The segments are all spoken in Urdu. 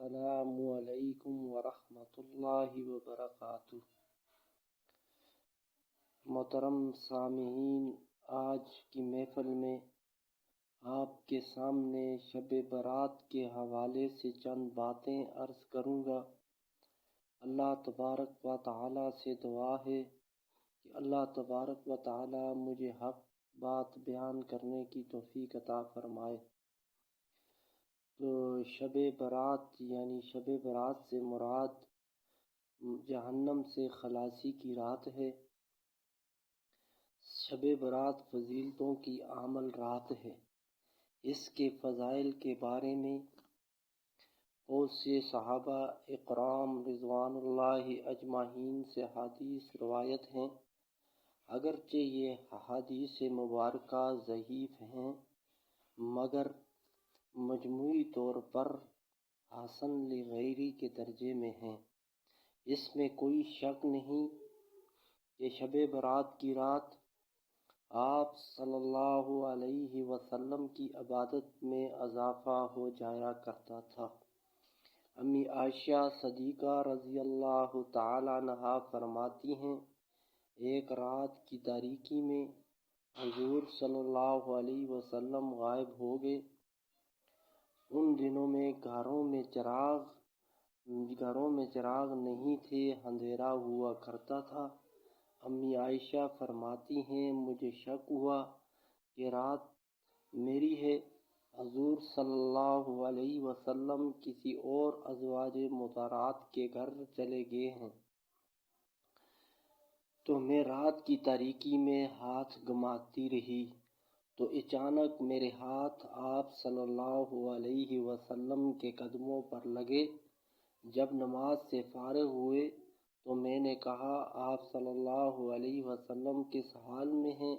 السلام علیکم ورحمۃ اللہ وبرکاتہ۔ محترم سامعین، آج کی محفل میں آپ کے سامنے شب برات کے حوالے سے چند باتیں عرض کروں گا۔ اللہ تبارک و تعالیٰ سے دعا ہے کہ اللہ تبارک و تعالیٰ مجھے حق بات بیان کرنے کی توفیق عطا فرمائے۔ تو شب برات یعنی شب برات سے مراد جہنم سے خلاصی کی رات ہے۔ شب برات فضیلتوں کی عامل رات ہے۔ اس کے فضائل کے بارے میں بہت سے صحابہ اکرام رضوان اللہ اجمعین سے حدیث روایت ہیں، اگرچہ یہ حدیث مبارکہ ضعیف ہیں مگر مجموعی طور پر حسن لغیری کے درجے میں ہیں۔ اس میں کوئی شک نہیں کہ شب برات کی رات آپ صلی اللہ علیہ وسلم کی عبادت میں اضافہ ہو جایا کرتا تھا۔ امی عائشہ صدیقہ رضی اللہ تعالی عنہا فرماتی ہیں، ایک رات کی تاریکی میں حضور صلی اللہ علیہ وسلم غائب ہو گئے۔ ان دنوں میں گھروں میں چراغ نہیں تھے، اندھیرا ہوا کرتا تھا۔ امی عائشہ فرماتی ہیں، مجھے شک ہوا کہ رات میری ہے، حضور صلی اللہ علیہ وسلم کسی اور ازواج مطہرات کے گھر چلے گئے ہیں، تو میں رات کی تاریکی میں ہاتھ گھماتی رہی تو اچانک میرے ہاتھ آپ صلی اللہ علیہ وسلم کے قدموں پر لگے۔ جب نماز سے فارغ ہوئے تو میں نے کہا، آپ صلی اللہ علیہ وسلم کس حال میں ہیں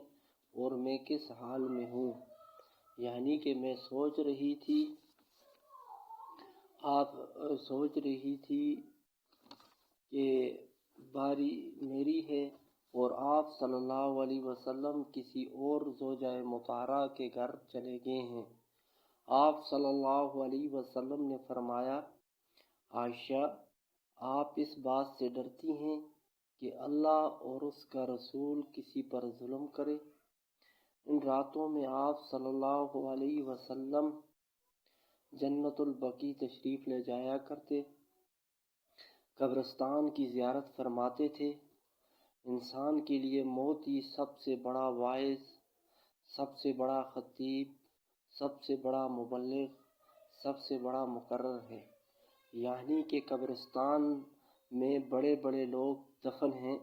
اور میں کس حال میں ہوں؟ یعنی کہ میں سوچ رہی تھی کہ باری میری ہے اور آپ صلی اللہ علیہ وسلم کسی اور زوجہ مطہرہ کے گھر چلے گئے ہیں۔ آپ صلی اللہ علیہ وسلم نے فرمایا، عائشہ، آپ اس بات سے ڈرتی ہیں کہ اللہ اور اس کا رسول کسی پر ظلم کرے؟ ان راتوں میں آپ صلی اللہ علیہ وسلم جنت البقیع تشریف لے جایا کرتے، قبرستان کی زیارت فرماتے تھے۔ انسان کے لیے موت ہی سب سے بڑا واعظ، سب سے بڑا خطیب، سب سے بڑا مبلغ، سب سے بڑا مقرر ہے۔ یعنی کہ قبرستان میں بڑے بڑے لوگ دفن ہیں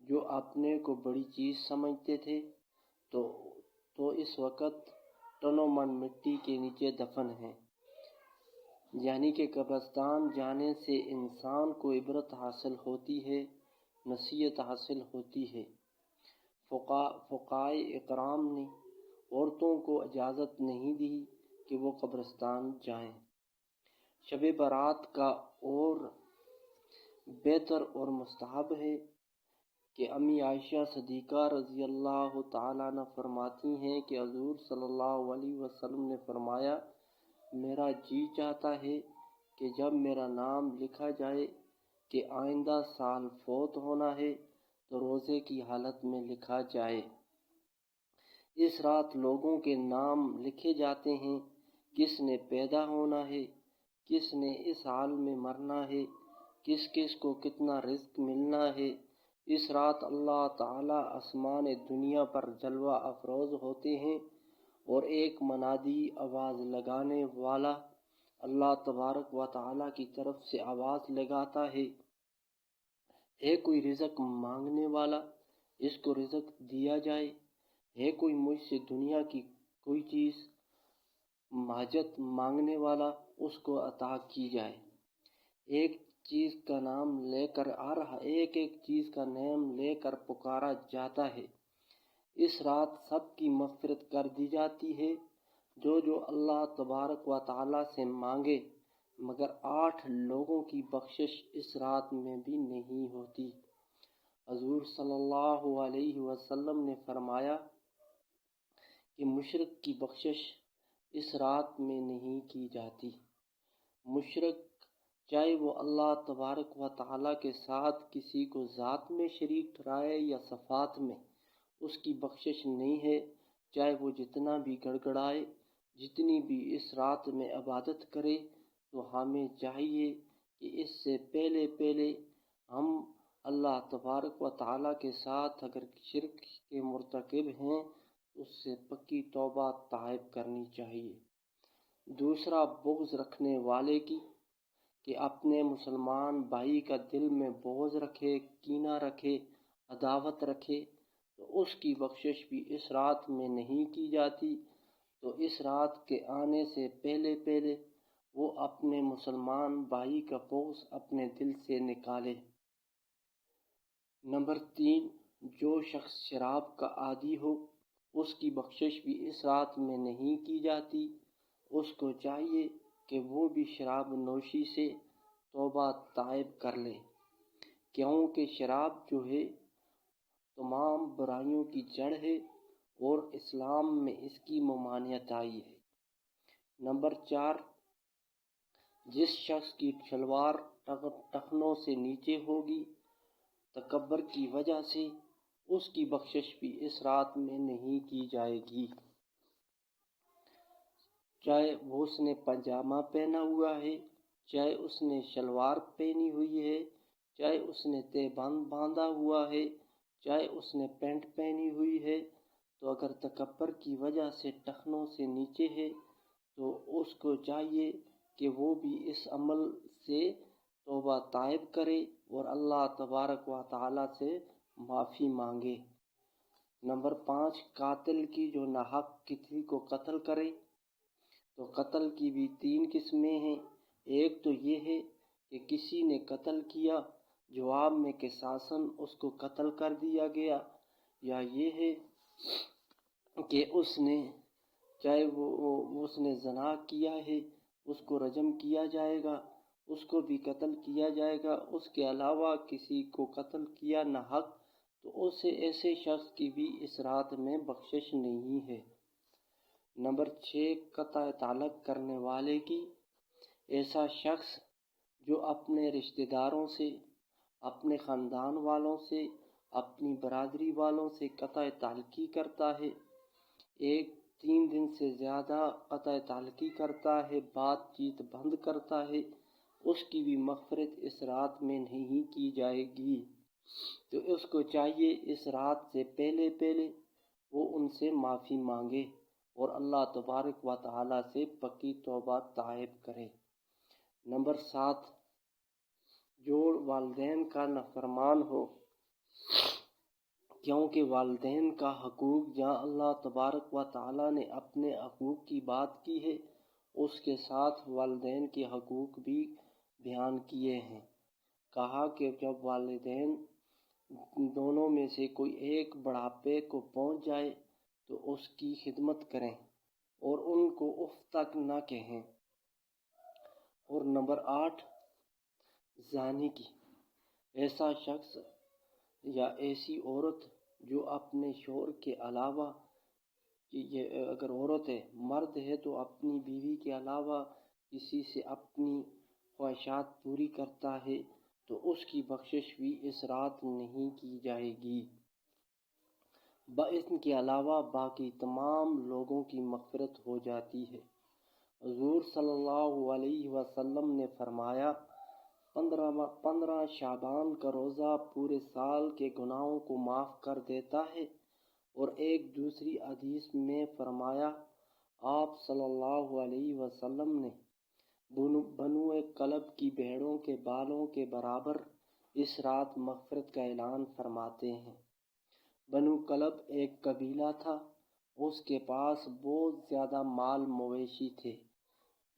جو اپنے کو بڑی چیز سمجھتے تھے، تو اس وقت ٹنوں من مٹی کے نیچے دفن ہیں۔ یعنی کہ قبرستان جانے سے انسان کو عبرت حاصل ہوتی ہے، نصیحت حاصل ہوتی ہے۔ فقہائے اکرام نے عورتوں کو اجازت نہیں دی کہ وہ قبرستان جائیں۔ شب برات کا اور بہتر اور مستحب ہے کہ امی عائشہ صدیقہ رضی اللہ تعالیٰ عنہ فرماتی ہیں کہ حضور صلی اللہ علیہ وسلم نے فرمایا، میرا جی چاہتا ہے کہ جب میرا نام لکھا جائے کہ آئندہ سال فوت ہونا ہے تو روزے کی حالت میں لکھا جائے۔ اس رات لوگوں کے نام لکھے جاتے ہیں، کس نے پیدا ہونا ہے، کس نے اس حال میں مرنا ہے، کس کس کو کتنا رزق ملنا ہے۔ اس رات اللہ تعالیٰ آسمان دنیا پر جلوہ افروز ہوتے ہیں اور ایک منادی آواز لگانے والا اللہ تبارک و تعالیٰ کی طرف سے آواز لگاتا ہے، ہے کوئی رزق مانگنے والا، اس کو رزق دیا جائے، ہے کوئی مجھ سے دنیا کی کوئی چیز حاجت مانگنے والا، اس کو عطا کی جائے۔ ایک چیز کا نام لے کر ایک چیز کا نام لے کر پکارا جاتا ہے۔ اس رات سب کی مغفرت کر دی جاتی ہے، جو اللہ تبارک و تعالیٰ سے مانگے، مگر 8 لوگوں کی بخشش اس رات میں بھی نہیں ہوتی۔ حضور صلی اللہ علیہ وسلم نے فرمایا کہ مشرک کی بخشش اس رات میں نہیں کی جاتی۔ مشرک چاہے وہ اللہ تبارک و تعالیٰ کے ساتھ کسی کو ذات میں شریک ٹھہرائے یا صفات میں، اس کی بخشش نہیں ہے۔ چاہے وہ جتنا بھی گڑگڑائے، جتنی بھی اس رات میں عبادت کرے، تو ہمیں چاہیے کہ اس سے پہلے ہم اللہ تبارک و تعالیٰ کے ساتھ اگر شرک کے مرتکب ہیں تو اس سے پکی توبہ طائب کرنی چاہیے۔ دوسرا، بغض رکھنے والے کی، کہ اپنے مسلمان بھائی کا دل میں بغض رکھے، کینہ رکھے، عداوت رکھے، تو اس کی بخشش بھی اس رات میں نہیں کی جاتی۔ تو اس رات کے آنے سے پہلے وہ اپنے مسلمان بھائی کا بغض اپنے دل سے نکالے۔ نمبر 3، جو شخص شراب کا عادی ہو، اس کی بخشش بھی اس رات میں نہیں کی جاتی۔ اس کو چاہیے کہ وہ بھی شراب نوشی سے توبہ طائب کر لے، کیونکہ شراب جو ہے تمام برائیوں کی جڑ ہے اور اسلام میں اس کی ممانعت آئی ہے۔ نمبر 4، جس شخص کی شلوار ٹخنوں سے نیچے ہوگی تکبر کی وجہ سے، اس کی بخشش بھی اس رات میں نہیں کی جائے گی۔ چاہے وہ اس نے پاجامہ پہنا ہوا ہے، چاہے اس نے شلوار پہنی ہوئی ہے، چاہے اس نے تہبند باندھا ہوا ہے، چاہے اس نے پینٹ پہنی ہوئی ہے، تو اگر تکبر کی وجہ سے ٹخنوں سے نیچے ہے تو اس کو چاہیے کہ وہ بھی اس عمل سے توبہ طائب کرے اور اللہ تبارک و تعالیٰ سے معافی مانگے۔ نمبر 5، قاتل کی، جو ناحق کسی کو قتل کرے، تو قتل کی بھی 3 قسمیں ہیں۔ ایک تو یہ ہے کہ کسی نے قتل کیا، جواب میں قصاصاً اس کو قتل کر دیا گیا، یا یہ ہے کہ اس نے، چاہے اس نے زنا کیا ہے، اس کو رجم کیا جائے گا، اس کو بھی قتل کیا جائے گا۔ اس کے علاوہ کسی کو قتل کیا ناحق، تو اسے ایسے شخص کی بھی اس رات میں بخشش نہیں ہے۔ نمبر 6، قطع تعلق کرنے والے کی، ایسا شخص جو اپنے رشتہ داروں سے، اپنے خاندان والوں سے، اپنی برادری والوں سے قطع تعلقی کرتا ہے، 3 دن سے زیادہ قطع تعلقی کرتا ہے، بات چیت بند کرتا ہے، اس کی بھی مغفرت اس رات میں نہیں کی جائے گی۔ تو اس کو چاہیے اس رات سے پہلے وہ ان سے معافی مانگے اور اللہ تبارک و تعالیٰ سے پکی توبہ طائب کرے۔ نمبر 7، جو والدین کا نافرمان ہو، کیونکہ والدین کا حقوق جہاں اللہ تبارک و تعالیٰ نے اپنے حقوق کی بات کی ہے، اس کے ساتھ والدین کے حقوق بھی بیان کیے ہیں۔ کہا کہ جب والدین دونوں میں سے کوئی ایک بڑھاپے کو پہنچ جائے تو اس کی خدمت کریں اور ان کو اف تک نہ کہیں۔ اور نمبر 8، زانی کی، ایسا شخص یا ایسی عورت جو اپنے شوہر کے علاوہ، یہ اگر عورت ہے، مرد ہے تو اپنی بیوی کے علاوہ کسی سے اپنی خواہشات پوری کرتا ہے، تو اس کی بخشش بھی اس رات نہیں کی جائے گی۔ اس کے علاوہ باقی تمام لوگوں کی مغفرت ہو جاتی ہے۔ حضور صلی اللہ علیہ وسلم نے فرمایا، 15 شعبان کا روزہ پورے سال کے گناہوں کو معاف کر دیتا ہے۔ اور ایک دوسری حدیث میں فرمایا، آپ صلی اللہ علیہ وسلم نے بنو کلب کی بھیڑوں کے بالوں کے برابر اس رات مغفرت کا اعلان فرماتے ہیں۔ بنو کلب ایک قبیلہ تھا، اس کے پاس بہت زیادہ مال مویشی تھے،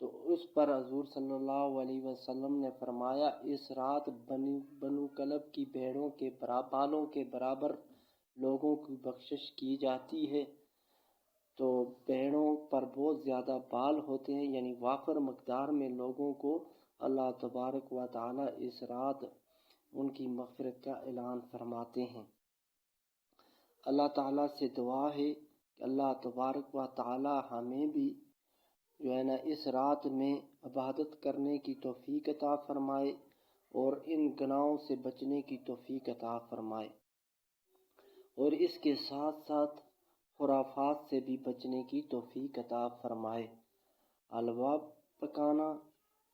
تو اس پر حضور صلی اللہ علیہ وسلم نے فرمایا، اس رات بنو کلب کی بھیڑوں کے بالوں کے برابر لوگوں کی بخشش کی جاتی ہے۔ تو بھیڑوں پر بہت زیادہ بال ہوتے ہیں، یعنی وافر مقدار میں لوگوں کو اللہ تبارک و تعالیٰ اس رات ان کی مغفرت کا اعلان فرماتے ہیں۔ اللہ تعالیٰ سے دعا ہے کہ اللہ تبارک و تعالیٰ ہمیں بھی جو ہے نا اس رات میں عبادت کرنے کی توفیق عطا فرمائے اور ان گناہوں سے بچنے کی توفیق عطا فرمائے، اور اس کے ساتھ ساتھ خرافات سے بھی بچنے کی توفیق عطا فرمائے۔ حلوہ پکانا،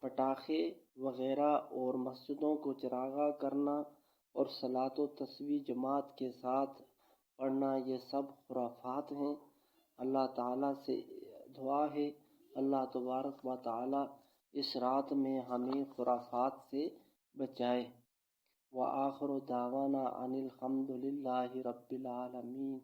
پٹاخے وغیرہ اور مسجدوں کو چراغاں کرنا اور صلاۃ و تسبیح جماعت کے ساتھ پڑھنا یہ سب خرافات ہیں۔ اللہ تعالیٰ سے دعا ہے اللہ تبارک و تعالیٰ اس رات میں ہمیں خرافات سے بچائے۔ وآخر دعوانا ان الحمد للہ رب العالمین۔